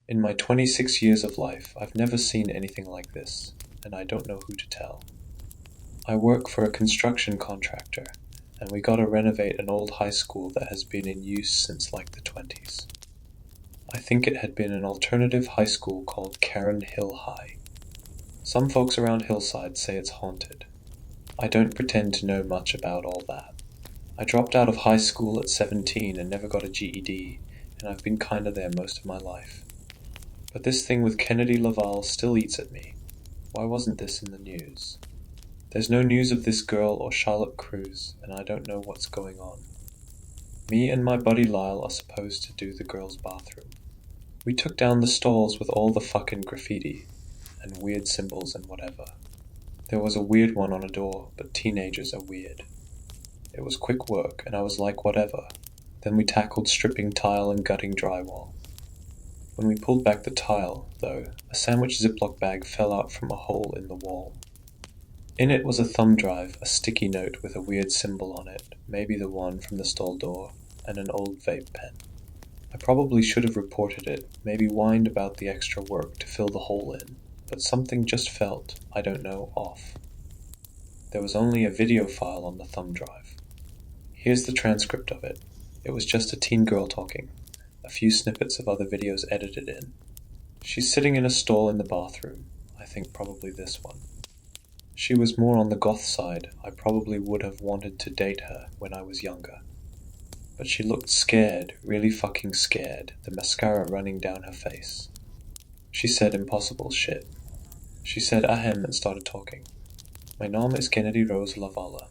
In my 26 years of life, I've never seen anything like this, and I don't know who to tell. I work for a construction contractor, and we gotta renovate an old high school that has been in use since like the 20s. I think it had been an alternative high school called Caron Hill High. Some folks around Hillside say it's haunted. I don't pretend to know much about all that. I dropped out of high school at 17 and never got a GED, and I've been kinda there most of my life. But this thing with Kennedy Laval still eats at me. Why wasn't this in the news? There's no news of this girl or Charlotte Cruz, and I don't know what's going on. Me and my buddy Lyle are supposed to do the girls' bathroom. We took down the stalls with all the fucking graffiti, and weird symbols and whatever. There was a weird one on a door, but teenagers are weird. It was quick work, and I was like, whatever. Then we tackled stripping tile and gutting drywall. When we pulled back the tile, though, a sandwich Ziploc bag fell out from a hole in the wall. In it was a thumb drive, a sticky note with a weird symbol on it, maybe the one from the stall door, and an old vape pen. I probably should have reported it, maybe whined about the extra work to fill the hole in, but something just felt, I don't know, off. There was only a video file on the thumb drive. Here's the transcript of it. It was just a teen girl talking, a few snippets of other videos edited in. She's sitting in a stall in the bathroom, I think probably this one. She was more on the goth side. I probably would have wanted to date her when I was younger. But she looked scared, really fucking scared, the mascara running down her face. She said impossible shit. She said ahem and started talking. My name is Kennedy Rose Lavala.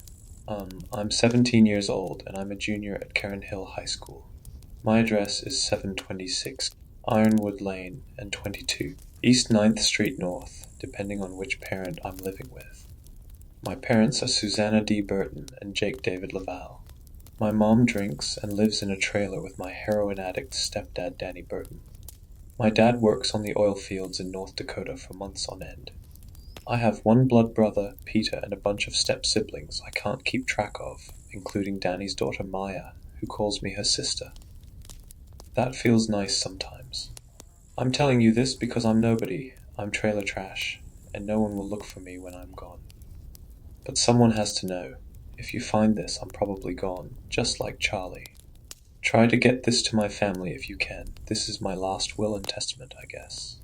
I'm 17 years old and I'm a junior at Caron Hill High School. My address is 726 Ironwood Lane and 22 East 9th Street North, depending on which parent I'm living with. My parents are Susanna D. Burton and Jake David Laval. My mom drinks and lives in a trailer with my heroin addict stepdad Danny Burton. My dad works on the oil fields in North Dakota for months on end. I have one blood brother, Peter, and a bunch of step-siblings I can't keep track of, including Danny's daughter Maya, who calls me her sister. That feels nice sometimes. I'm telling you this because I'm nobody, I'm trailer trash, and no one will look for me when I'm gone. But someone has to know. If you find this, I'm probably gone, just like Charlie. Try to get this to my family if you can. This is my last will and testament, I guess.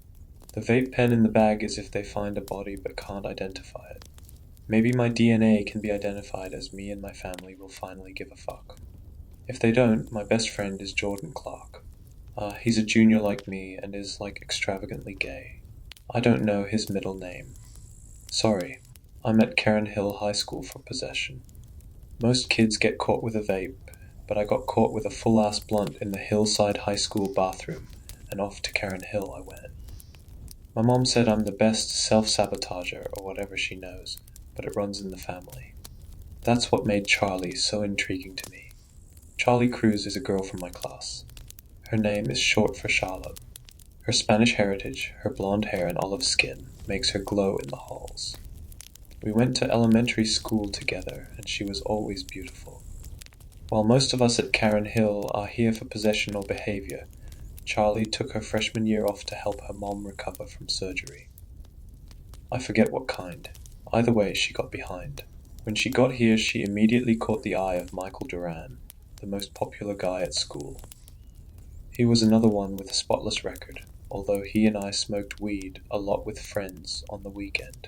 The vape pen in the bag is if they find a body but can't identify it. Maybe my DNA can be identified as me and my family will finally give a fuck. If they don't, my best friend is Jordan Clark. He's a junior like me and is like extravagantly gay. I don't know his middle name. Sorry, I'm at Caron Hill High School for possession. Most kids get caught with a vape, but I got caught with a full-ass blunt in the Hillside High School bathroom, and off to Caron Hill I went. My mom said I'm the best self-sabotager or whatever she knows, but it runs in the family. That's what made Charlie so intriguing to me. Charlie Cruz is a girl from my class. Her name is short for Charlotte. Her Spanish heritage, her blonde hair and olive skin, makes her glow in the halls. We went to elementary school together, and she was always beautiful. While most of us at Caron Hill are here for possession or behavior, Charlie took her freshman year off to help her mom recover from surgery. I forget what kind. Either way, she got behind. When she got here, she immediately caught the eye of Michael Duran, the most popular guy at school. He was another one with a spotless record, although he and I smoked weed a lot with friends on the weekend.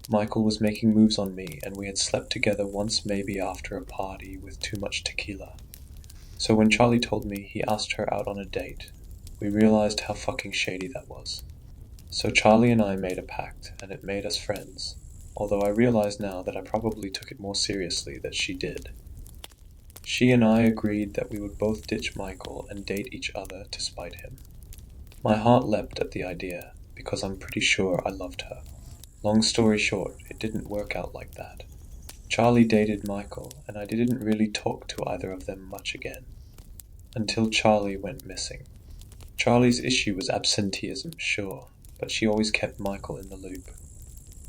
Michael was making moves on me, and we had slept together once maybe after a party with too much tequila. So when Charlie told me he asked her out on a date, we realized how fucking shady that was. So Charlie and I made a pact, and it made us friends, although I realize now that I probably took it more seriously than she did. She and I agreed that we would both ditch Michael and date each other to spite him. My heart leapt at the idea, because I'm pretty sure I loved her. Long story short, it didn't work out like that. Charlie dated Michael, and I didn't really talk to either of them much again. Until Charlie went missing. Charlie's issue was absenteeism, sure, but she always kept Michael in the loop.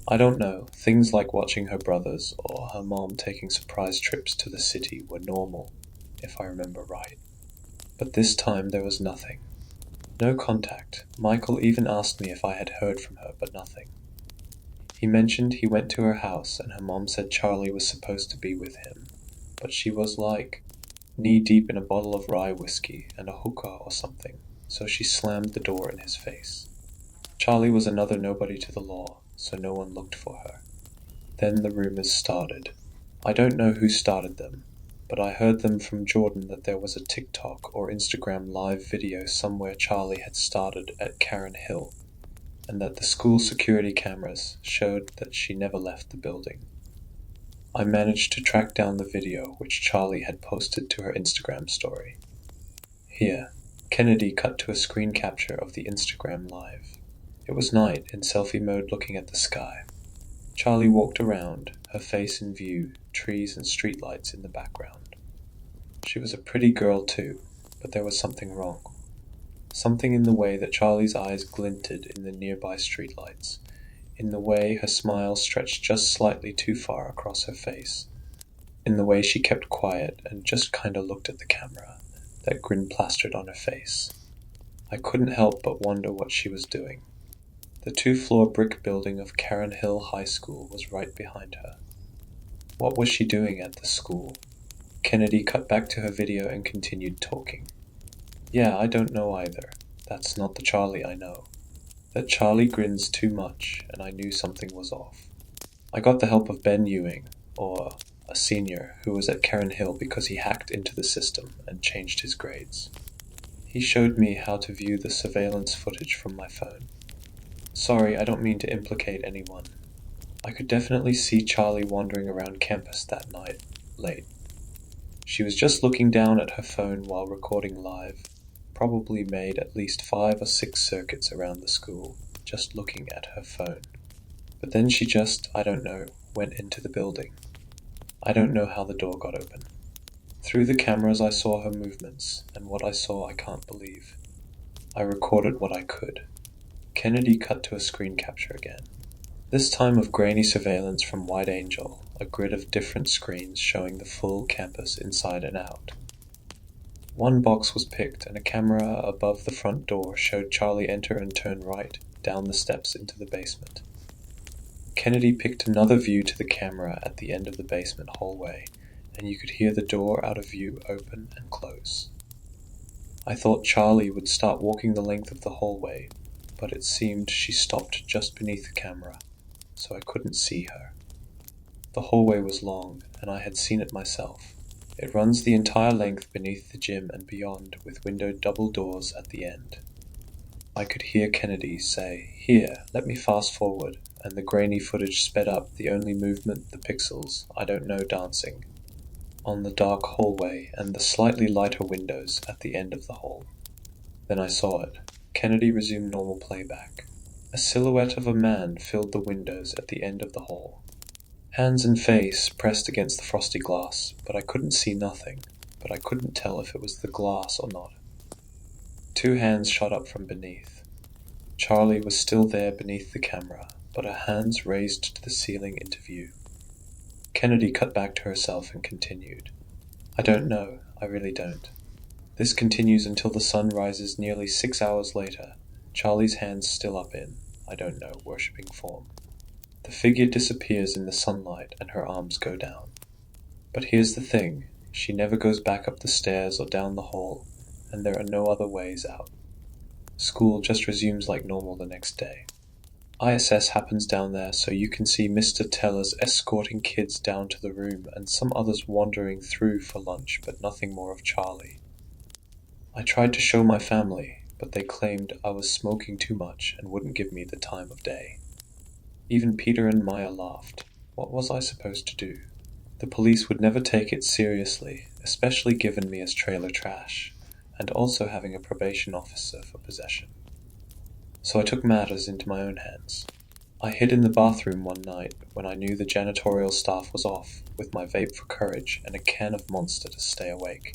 I don't know, things like watching her brothers or her mom taking surprise trips to the city were normal, if I remember right. But this time there was nothing. No contact. Michael even asked me if I had heard from her, but nothing. He mentioned he went to her house and her mom said Charlie was supposed to be with him, but she was like knee-deep in a bottle of rye whiskey and a hookah or something, so she slammed the door in his face. Charlie was another nobody to the law, so no one looked for her. Then the rumors started. I don't know who started them, but I heard them from Jordan that there was a TikTok or Instagram live video somewhere Charlie had started at Caron Hill, and that the school security cameras showed that she never left the building. I managed to track down the video which Charlie had posted to her Instagram story. Here, Kennedy cut to a screen capture of the Instagram live. It was night, in selfie mode looking at the sky. Charlie walked around, her face in view, trees and streetlights in the background. She was a pretty girl too, but there was something wrong. Something in the way that Charlie's eyes glinted in the nearby streetlights, in the way her smile stretched just slightly too far across her face, in the way she kept quiet and just kinda looked at the camera, that grin plastered on her face. I couldn't help but wonder what she was doing. The 2-floor brick building of Caron Hill High School was right behind her. What was she doing at the school? Kennedy cut back to her video and continued talking. Yeah, I don't know either. That's not the Charlie I know. That Charlie grins too much, and I knew something was off. I got the help of Ben Ewing, or a senior who was at Caron Hill because he hacked into the system and changed his grades. He showed me how to view the surveillance footage from my phone. Sorry, I don't mean to implicate anyone. I could definitely see Charlie wandering around campus that night, late. She was just looking down at her phone while recording live, probably made at least 5 or 6 circuits around the school, just looking at her phone. But then she just, I don't know, went into the building. I don't know how the door got open. Through the cameras I saw her movements, and what I saw I can't believe. I recorded what I could. Kennedy cut to a screen capture again. This time of grainy surveillance from White Angel, a grid of different screens showing the full campus inside and out. One box was picked and a camera above the front door showed Charlie enter and turn right, down the steps into the basement. Kennedy picked another view to the camera at the end of the basement hallway, and you could hear the door out of view open and close. I thought Charlie would start walking the length of the hallway, but it seemed she stopped just beneath the camera, so I couldn't see her. The hallway was long, and I had seen it myself. It runs the entire length beneath the gym and beyond, with windowed double doors at the end. I could hear Kennedy say, "Here, let me fast forward," and the grainy footage sped up, the only movement the pixels, I don't know, dancing, on the dark hallway and the slightly lighter windows at the end of the hall. Then I saw it. Kennedy resumed normal playback. A silhouette of a man filled the windows at the end of the hall. Hands and face pressed against the frosty glass, but I couldn't see nothing, but I couldn't tell if it was the glass or not. 2 hands shot up from beneath. Charlie was still there beneath the camera, but her hands raised to the ceiling into view. Kennedy cut back to herself and continued. I don't know, I really don't. This continues until the sun rises nearly 6 hours later, Charlie's hands still up in, I don't know, worshipping form. The figure disappears in the sunlight and her arms go down. But here's the thing, she never goes back up the stairs or down the hall, and there are no other ways out. School just resumes like normal the next day. ISS happens down there, so you can see Mr. Tellers escorting kids down to the room and some others wandering through for lunch, but nothing more of Charlie. I tried to show my family, but they claimed I was smoking too much and wouldn't give me the time of day. Even Peter and Maya laughed. What was I supposed to do? The police would never take it seriously, especially given me as trailer trash, and also having a probation officer for possession. So I took matters into my own hands. I hid in the bathroom one night when I knew the janitorial staff was off, with my vape for courage and a can of Monster to stay awake.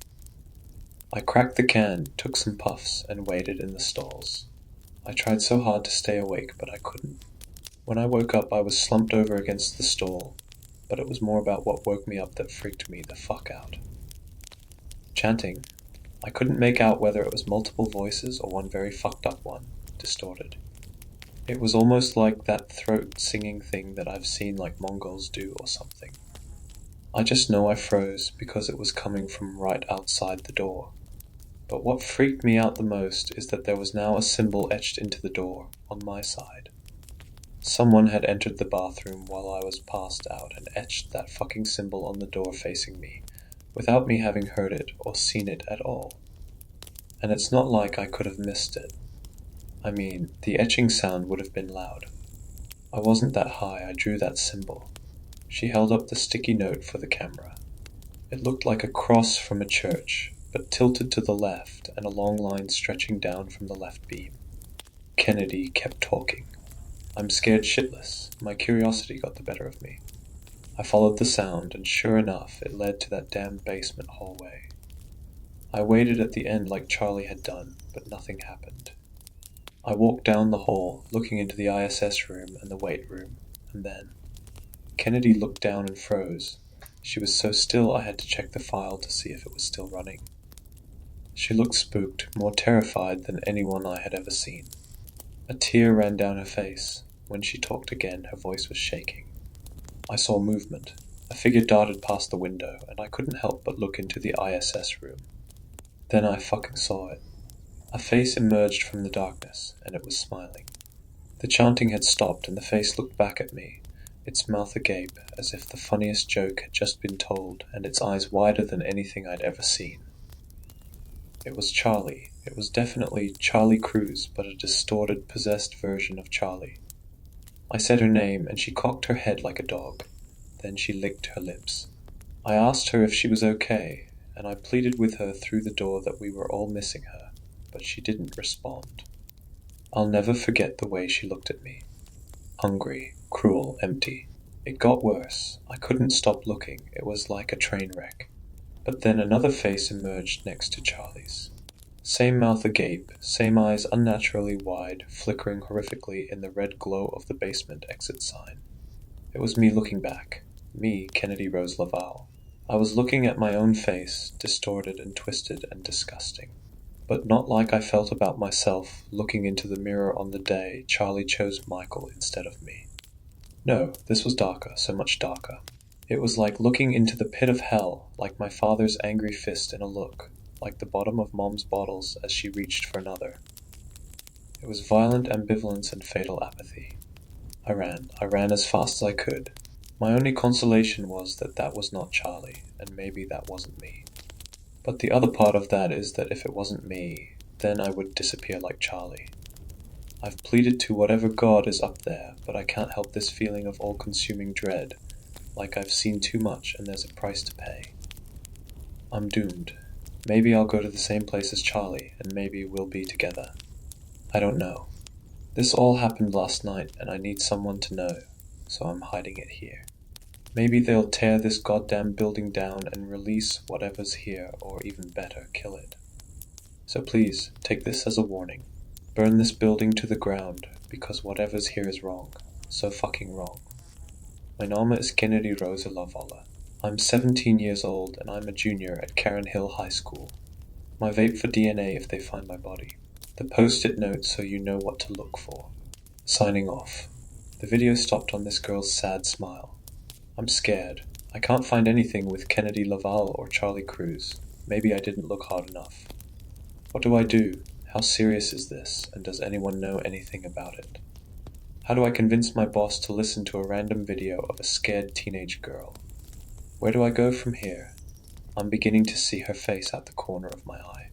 I cracked the can, took some puffs, and waited in the stalls. I tried so hard to stay awake, but I couldn't. When I woke up, I was slumped over against the stall, but it was more about what woke me up that freaked me the fuck out. Chanting. I couldn't make out whether it was multiple voices or one very fucked up one, distorted. It was almost like that throat singing thing that I've seen like Mongols do or something. I just know I froze because it was coming from right outside the door. But what freaked me out the most is that there was now a symbol etched into the door, on my side. Someone had entered the bathroom while I was passed out and etched that fucking symbol on the door facing me, without me having heard it or seen it at all. And it's not like I could have missed it. I mean, the etching sound would have been loud. I wasn't that high, I drew that symbol. She held up the sticky note for the camera. It looked like a cross from a church, but tilted to the left and a long line stretching down from the left beam. Kennedy kept talking. I'm scared shitless. My curiosity got the better of me. I followed the sound, and sure enough, it led to that damn basement hallway. I waited at the end like Charlie had done, but nothing happened. I walked down the hall, looking into the ISS room and the weight room, and then Kennedy looked down and froze. She was so still I had to check the file to see if it was still running. She looked spooked, more terrified than anyone I had ever seen. A tear ran down her face. When she talked again, her voice was shaking. I saw movement. A figure darted past the window, and I couldn't help but look into the ISS room. Then I fucking saw it. A face emerged from the darkness, and it was smiling. The chanting had stopped, and the face looked back at me, its mouth agape, as if the funniest joke had just been told, and its eyes wider than anything I'd ever seen. It was Charlie. It was definitely Charlie Cruz, but a distorted, possessed version of Charlie. I said her name, and she cocked her head like a dog. Then she licked her lips. I asked her if she was okay, and I pleaded with her through the door that we were all missing her, but she didn't respond. I'll never forget the way she looked at me. Hungry, cruel, empty. It got worse. I couldn't stop looking. It was like a train wreck. But then another face emerged next to Charlie's. Same mouth agape, same eyes unnaturally wide, flickering horrifically in the red glow of the basement exit sign. It was me looking back. Me, Kennedy Rose Laval. I was looking at my own face, distorted and twisted and disgusting. But not like I felt about myself looking into the mirror on the day Charlie chose Michael instead of me. No, this was darker, so much darker. It was like looking into the pit of hell, like my father's angry fist in a look, like the bottom of Mom's bottles as she reached for another. It was violent ambivalence and fatal apathy. I ran as fast as I could. My only consolation was that that was not Charlie, and maybe that wasn't me. But the other part of that is that if it wasn't me, then I would disappear like Charlie. I've pleaded to whatever God is up there, but I can't help this feeling of all-consuming dread, like I've seen too much and there's a price to pay. I'm doomed. Maybe I'll go to the same place as Charlie, and maybe we'll be together. I don't know. This all happened last night, and I need someone to know, so I'm hiding it here. Maybe they'll tear this goddamn building down and release whatever's here, or even better, kill it. So please, take this as a warning. Burn this building to the ground, because whatever's here is wrong. So fucking wrong. My name is Kennedy Rosa Lavala. I'm 17 years old, and I'm a junior at Caron Hill High School. My vape for DNA if they find my body. The post-it note so you know what to look for. Signing off. The video stopped on this girl's sad smile. I'm scared. I can't find anything with Kennedy Laval or Charlie Cruz. Maybe I didn't look hard enough. What do I do? How serious is this, and does anyone know anything about it? How do I convince my boss to listen to a random video of a scared teenage girl? Where do I go from here? I'm beginning to see her face out the corner of my eye.